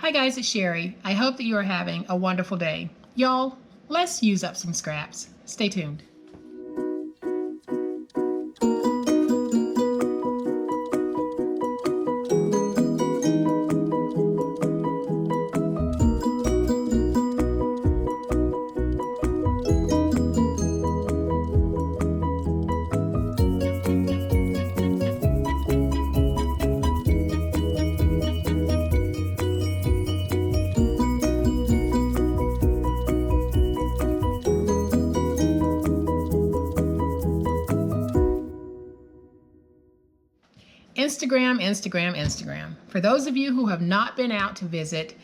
Hi guys, it's Sherry. I hope that you are having a wonderful day. Y'all, let's use up some scraps. Stay tuned. Instagram. For those of you who have not been out to visit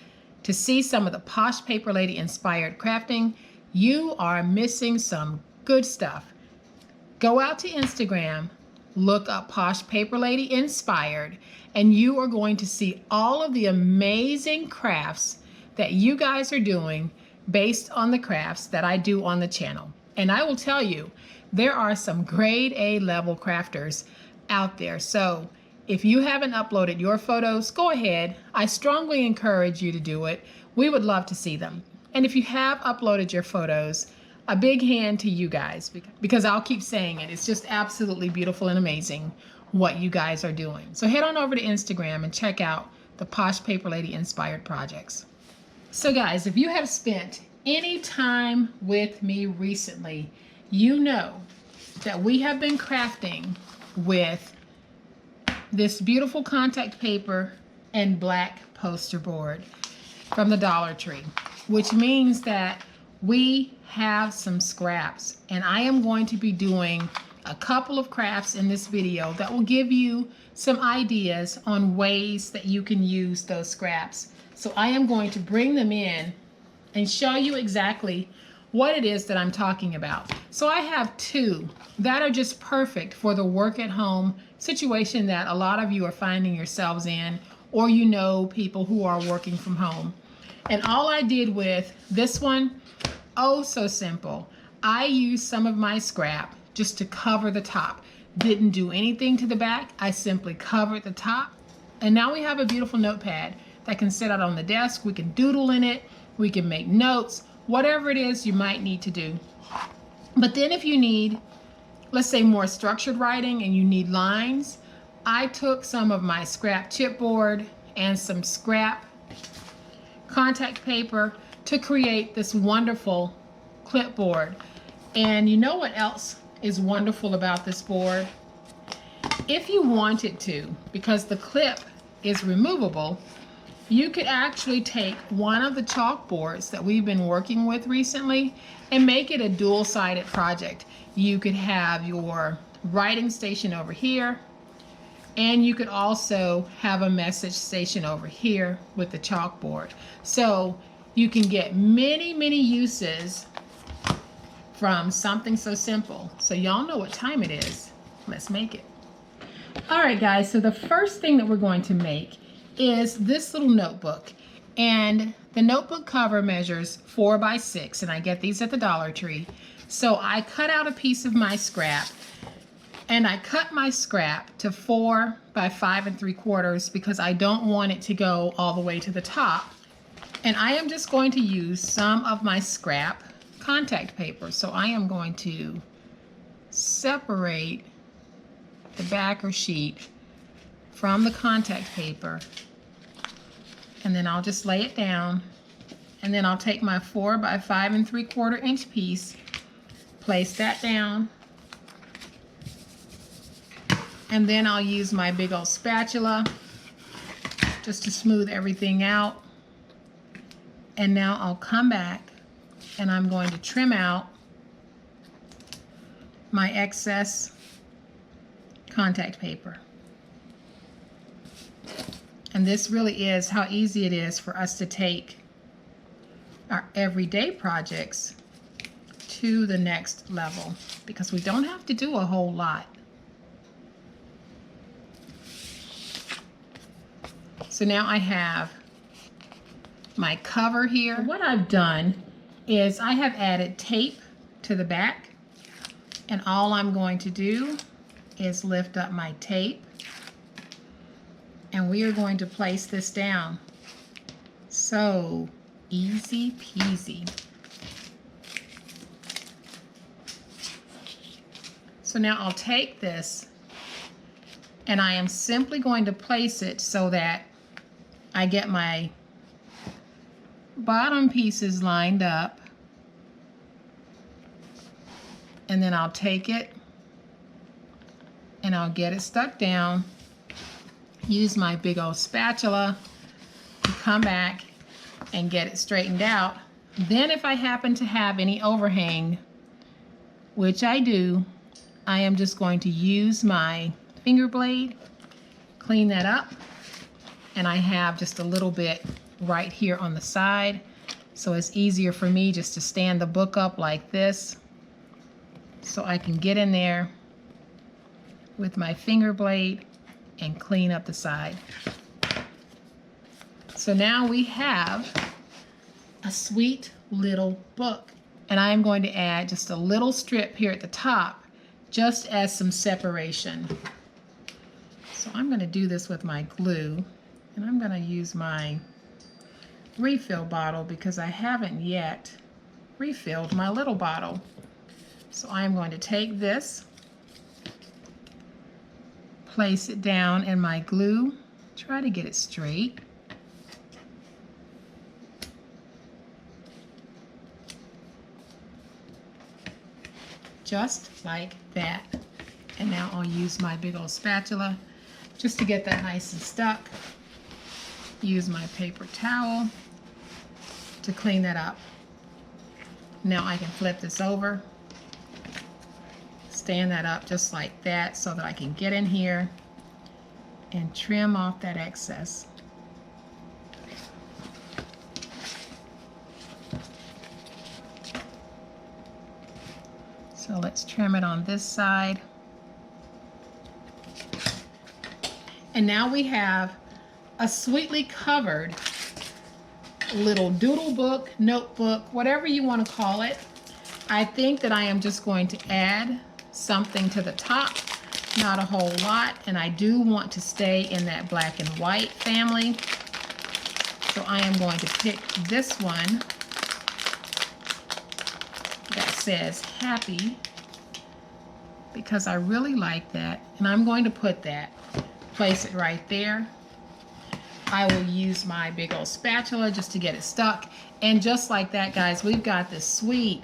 to see some of the Posh Paper Lady inspired crafting, you are missing some good stuff. Go out to Instagram, look up Posh Paper Lady Inspired, and you are going to see all of the amazing crafts that you guys are doing based on the crafts that I do on the channel. And I will tell you, there are some grade A level crafters out there. So if you haven't uploaded your photos, go ahead. I strongly encourage you to do it. We would love to see them. And if you have uploaded your photos, a big hand to you guys, because I'll keep saying it. It's just absolutely beautiful and amazing what you guys are doing. So head on over to Instagram and check out the Posh Paper Lady inspired projects. So guys, if you have spent any time with me recently, you know that we have been crafting with this beautiful contact paper and black poster board from the Dollar Tree, which means that we have some scraps, and I am going to be doing a couple of crafts in this video that will give you some ideas on ways that you can use those scraps. So I am going to bring them in and show you exactly what it is that I'm talking about. So I have two that are just perfect for the work at home situation that a lot of you are finding yourselves in, or you know people who are working from home. And all I did with this one, oh so simple. I used some of my scrap just to cover the top. Didn't do anything to the back. I simply covered the top. And now we have a beautiful notepad that can sit out on the desk. We can doodle in it. We can make notes, whatever it is you might need to do. But then if you need, let's say, more structured writing and you need lines, I took some of my scrap chipboard and some scrap contact paper to create this wonderful clipboard. And you know what else is wonderful about this board? If you wanted to, because the clip is removable, you could actually take one of the chalkboards that we've been working with recently and make it a dual-sided project. You could have your writing station over here, and you could also have a message station over here with the chalkboard. So you can get many, many uses from something so simple. So y'all know what time it is. Let's make it. All right, guys, so the first thing that we're going to make is this little notebook. And the notebook cover measures 4 by 6, and I get these at the Dollar Tree. So I cut out a piece of my scrap, and I cut my scrap to 4 by 5 3/4 because I don't want it to go all the way to the top. And I am just going to use some of my scrap contact paper. So I am going to separate the backer sheet from the contact paper, and then I'll just lay it down, and then I'll take my 4 by 5 3/4 inch piece, place that down, and then I'll use my big old spatula just to smooth everything out. And now I'll come back and I'm going to trim out my excess contact paper. And this really is how easy it is for us to take our everyday projects to the next level, because we don't have to do a whole lot. So now I have my cover here. What I've done is I have added tape to the back, and all I'm going to do is lift up my tape, and we are going to place this down So easy peasy. So now I'll take this and I am simply going to place it so that I get my bottom pieces lined up, and then I'll take it and I'll get it stuck down, use my big old spatula to come back and get it straightened out. Then if I happen to have any overhang, which I do, I am just going to use my finger blade, clean that up, and I have just a little bit right here on the side, so it's easier for me just to stand the book up like this so I can get in there with my finger blade and clean up the side. So now we have a sweet little book, and I am going to add just a little strip here at the top just as some separation. So I'm going to do this with my glue, and I'm going to use my refill bottle because I haven't yet refilled my little bottle. So I'm going to take this, place it down in my glue, try to get it straight. Just like that. And now I'll use my big old spatula just to get that nice and stuck. Use my paper towel to clean that up. Now I can flip this over, stand that up just like that so that I can get in here and trim off that excess. So let's trim it on this side. And now we have a sweetly covered little doodle book, notebook, whatever you want to call it. I think that I am just going to add something to the top, not a whole lot, and I do want to stay in that black and white family. So I am going to pick this one that says happy because I really like that, and I'm going to put that, place it right there. I will use my big old spatula just to get it stuck, and just like that, guys, we've got this sweet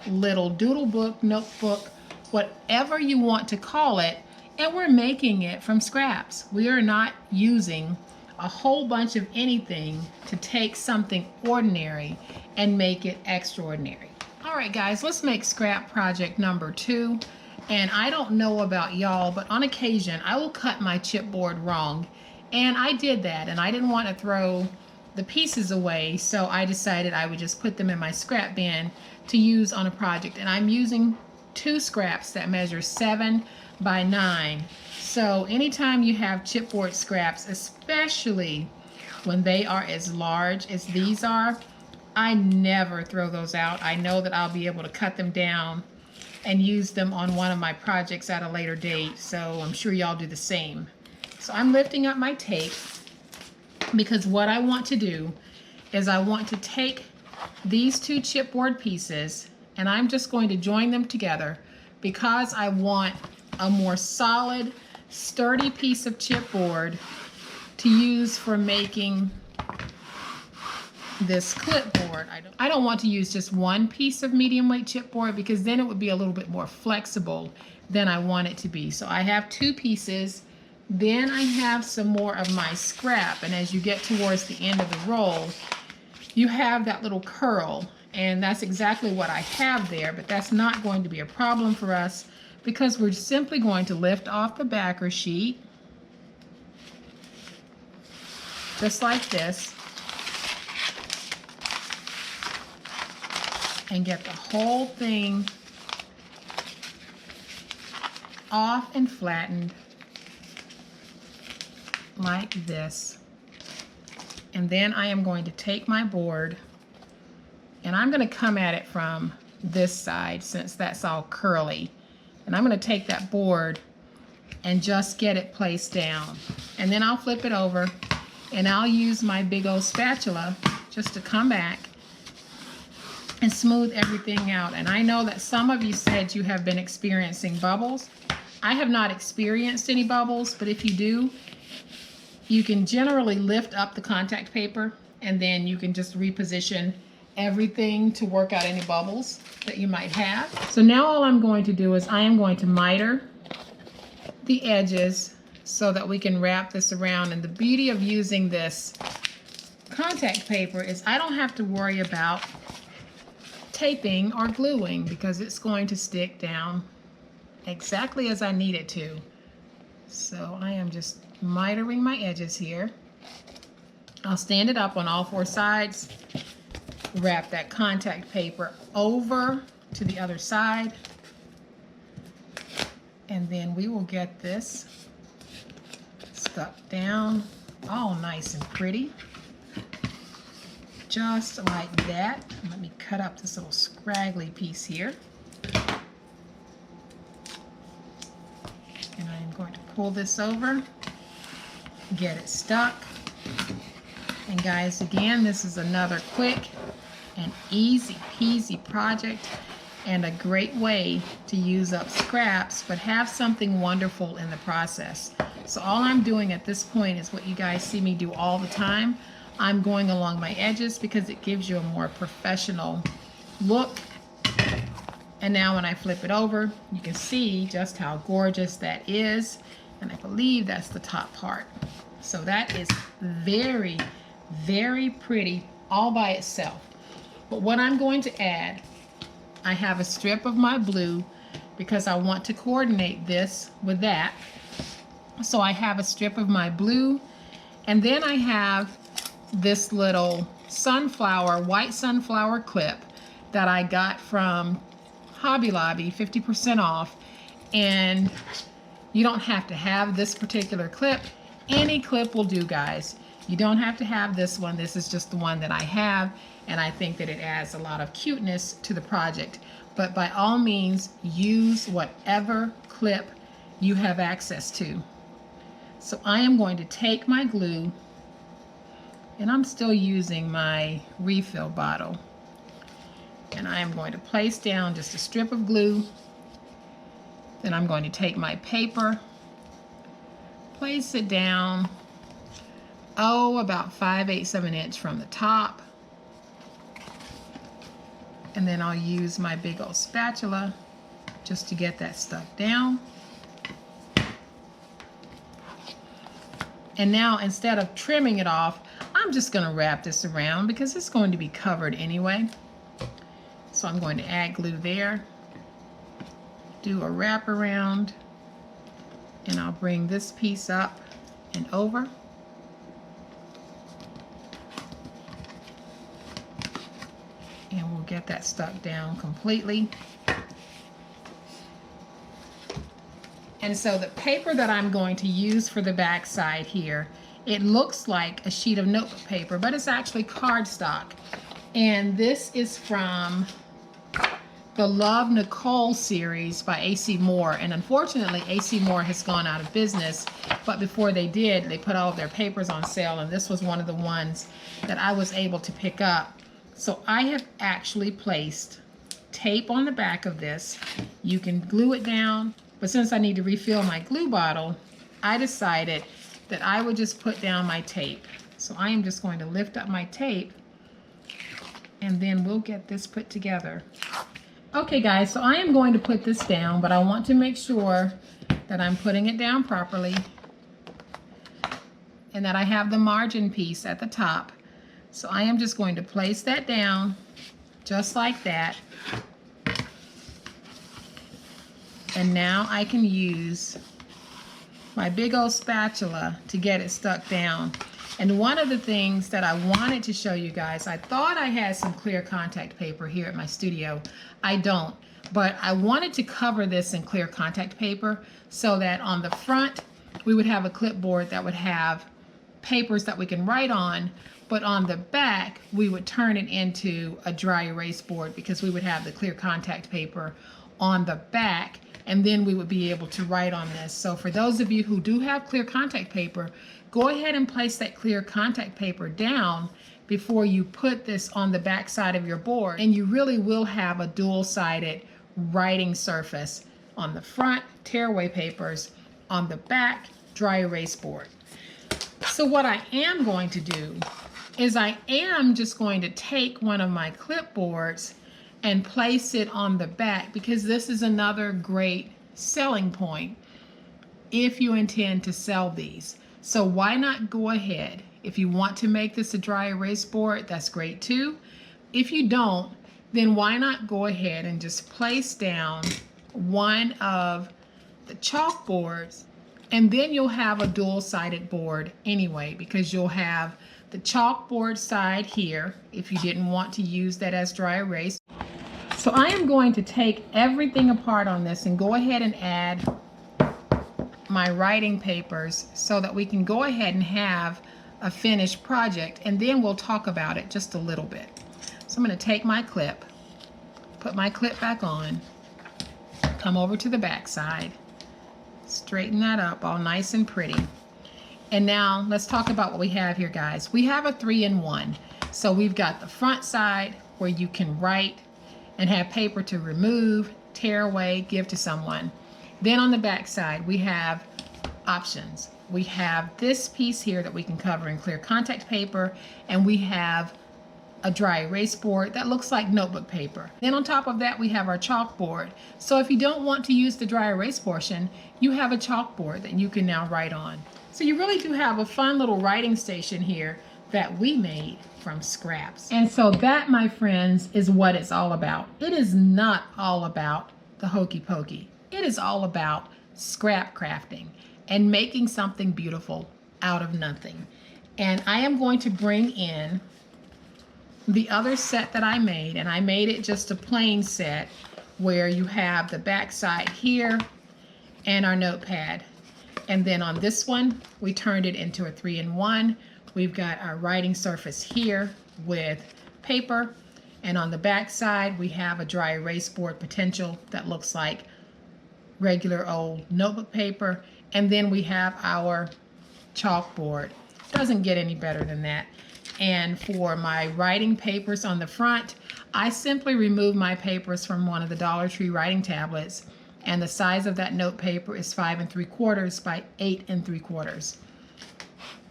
little doodle book, notebook, whatever you want to call it, and we're making it from scraps. We are not using a whole bunch of anything to take something ordinary and make it extraordinary. All right, guys, let's make scrap project number 2. And I don't know about y'all, but on occasion I will cut my chipboard wrong, and I did that, and I didn't want to throw the pieces away, so I decided I would just put them in my scrap bin to use on a project. And I'm using 2 scraps that measure 7 by 9. So anytime you have chipboard scraps, especially when they are as large as these are, I never throw those out. I know that I'll be able to cut them down and use them on one of my projects at a later date, so I'm sure y'all do the same. So I'm lifting up my tape because what I want to do is I want to take these 2 chipboard pieces and I'm just going to join them together because I want a more solid, sturdy piece of chipboard to use for making this clipboard. I don't want to use just one piece of medium weight chipboard because then it would be a little bit more flexible than I want it to be. So I have 2 pieces. Then I have some more of my scrap, and as you get towards the end of the roll, you have that little curl, and that's exactly what I have there, but that's not going to be a problem for us because we're simply going to lift off the backer sheet just like this and get the whole thing off and flattened like this. And then I am going to take my board and I'm going to come at it from this side since that's all curly. And I'm going to take that board and just get it placed down. And then I'll flip it over and I'll use my big old spatula just to come back and smooth everything out. And I know that some of you said you have been experiencing bubbles. I have not experienced any bubbles, but if you do, you can generally lift up the contact paper and then you can just reposition everything to work out any bubbles that you might have. So now all I'm going to do is I am going to miter the edges so that we can wrap this around. And the beauty of using this contact paper is I don't have to worry about taping or gluing because it's going to stick down exactly as I need it to. So I am just mitering my edges here. I'll stand it up on all four sides, wrap that contact paper over to the other side, and then we will get this stuck down all nice and pretty, just like that. Let me cut up this little scraggly piece here. And I am going to pull this over, get it stuck. And guys, again, this is another quick and easy peasy project and a great way to use up scraps, but have something wonderful in the process. So all I'm doing at this point is what you guys see me do all the time. I'm going along my edges because it gives you a more professional look. And now when I flip it over, you can see just how gorgeous that is. And I believe that's the top part. So that is very, very pretty all by itself. But what I'm going to add, I have a strip of my blue because I want to coordinate this with that. So I have a strip of my blue, and then I have this little sunflower, white sunflower clip that I got from Hobby Lobby, 50% off. And you don't have to have this particular clip. Any clip will do, guys. You don't have to have this one. This is just the one that I have, and I think that it adds a lot of cuteness to the project. But by all means, use whatever clip you have access to. So I am going to take my glue, and I'm still using my refill bottle, and I am going to place down just a strip of glue. Then I'm going to take my paper, place it down, about 5/8 of an inch from the top. And then I'll use my big old spatula just to get that stuck down. And now instead of trimming it off, I'm just going to wrap this around because it's going to be covered anyway. So I'm going to add glue there, do a wrap around, and I'll bring this piece up and over. And we'll get that stuck down completely. And so the paper that I'm going to use for the back side here, it looks like a sheet of notebook paper, but it's actually cardstock. And this is from the Love Nicole series by A.C. Moore. And unfortunately, A.C. Moore has gone out of business. But before they did, they put all of their papers on sale. And this was one of the ones that I was able to pick up. So I have actually placed tape on the back of this. You can glue it down, but since I need to refill my glue bottle, I decided that I would just put down my tape. So I am just going to lift up my tape, and then we'll get this put together. Okay guys, so I am going to put this down, but I want to make sure that I'm putting it down properly and that I have the margin piece at the top. So I am just going to place that down just like that. And now I can use my big old spatula to get it stuck down. And one of the things that I wanted to show you guys, I thought I had some clear contact paper here at my studio. I don't, but I wanted to cover this in clear contact paper so that on the front we would have a clipboard that would have papers that we can write on, but on the back we would turn it into a dry erase board because we would have the clear contact paper on the back, and then we would be able to write on this. So for those of you who do have clear contact paper, go ahead and place that clear contact paper down before you put this on the back side of your board, and you really will have a dual-sided writing surface on the front, tearaway papers, on the back, dry erase board. So what I am going to do is I am just going to take one of my clipboards and place it on the back, because this is another great selling point if you intend to sell these. So why not go ahead? If you want to make this a dry erase board, that's great too. If you don't, then why not go ahead and just place down one of the chalkboards, and then you'll have a dual-sided board anyway, because you'll have the chalkboard side here if you didn't want to use that as dry erase. So I am going to take everything apart on this and go ahead and add my writing papers so that we can go ahead and have a finished project, and then we'll talk about it just a little bit. So I'm going to take my clip, put my clip back on, come over to the back side, straighten that up all nice and pretty. And now let's talk about what we have here, guys. We have a 3-in-1. So we've got the front side where you can write and have paper to remove, tear away, give to someone. Then on the back side, we have options. We have this piece here that we can cover in clear contact paper, and we have a dry erase board that looks like notebook paper. Then on top of that, we have our chalkboard. So if you don't want to use the dry erase portion, you have a chalkboard that you can now write on. So you really do have a fun little writing station here that we made from scraps. And so that, my friends, is what it's all about. It is not all about the hokey pokey. It is all about scrap crafting and making something beautiful out of nothing. And I am going to bring in the other set that I made, and I made it just a plain set where you have the back side here and our notepad. And then on this one, we turned it into a 3-in-1. We've got our writing surface here with paper, and on the back side, we have a dry erase board potential that looks like regular old notebook paper, and then we have our chalkboard. Doesn't get any better than that. And for my writing papers on the front, I simply remove my papers from one of the Dollar Tree writing tablets, and the size of that note paper is 5 3/4 by 8 3/4.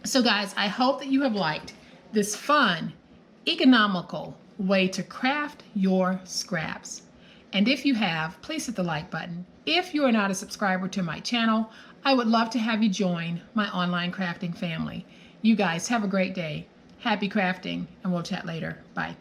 So guys, I hope that you have liked this fun, economical way to craft your scraps. And if you have, please hit the like button. If you are not a subscriber to my channel, I would love to have you join my online crafting family. You guys have a great day. Happy crafting, and we'll chat later. Bye.